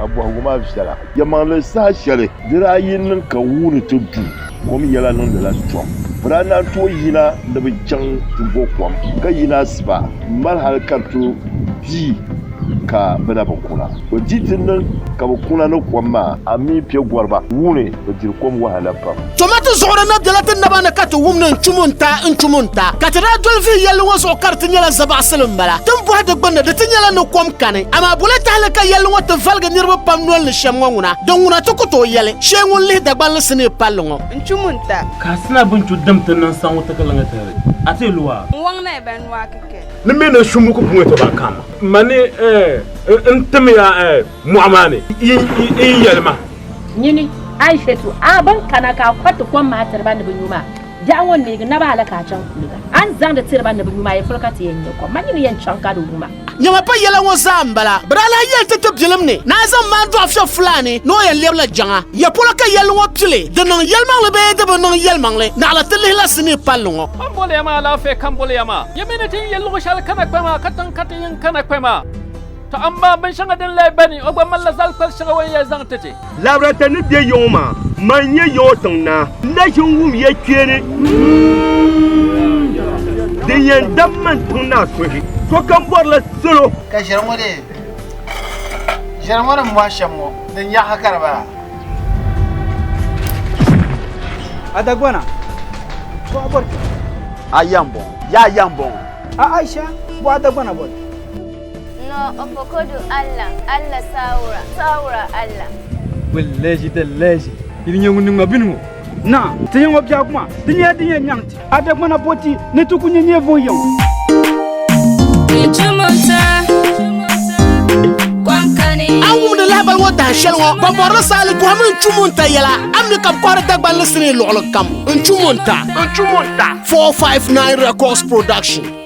abohuma fiala yamang le sa shele dira yin ka wuni tudu kom yela non de la chom brana to yina da bi chang tubo kwam ka yina sba mal hal kartu di ka bana bakuna o jitin nan ka bakuna no kwamma ami pie gwarba wuni o dir kom wahala pam tomato zora na dalatin na bana ka to wumna nchumunta ka tara dolfi yello waso kartin yala zaba salim bala tum bo hada gbanna da tin yala no kom kane ama bulata halaka yello wata valga nirba pam nol ni shamwuna don wuna to ko to yele shengun li da ban sene pallongo nchumunta ka sina bunchu damtan nan san wata kalanga tare ate luwa wangna ben wa kike ni mena shumu ko punwe to bakama mane ntamiya muamane in yalma nyini aishatu aban kana ka kwatu kon matar ban da bunyuma da won ne na ba halaka can kuliga an zan da tirban da bunyuma ya fulka ta yin ko man yin can ka da ruma nyama pa yela wo zambala brala yel te bilimne na zan man do afsha fulani no ya lebla janga ya polaka yel wo pile de non yelmang le be de non yelmang le na la tele la sini pallongo kambole yama la fe kambole yama yemene tin yel wo shal kana kwema katan kana kwema to amma ban shanga den lay bani o ba malla zal kal shanga waya zang tete labrata ni de yoma manye yotong na la jungum ye kene de yen damman tuna sohi to kan bor la solo ka sharmode mo shamo den ya hakar ba adagwana to abor ayambo a aisha bo adagwana bo no opokodu Allah saura Allah wallahi dallahi irin yungun ngabinu na tinye ngobja kuma tinye nyanti adagwana poti ne tukunye nyevo yon awum de labal wo da shelwo bambor sale ko hamun chumunta yala amni kam ko da gbal sene lo kam chumunta 459 Records Production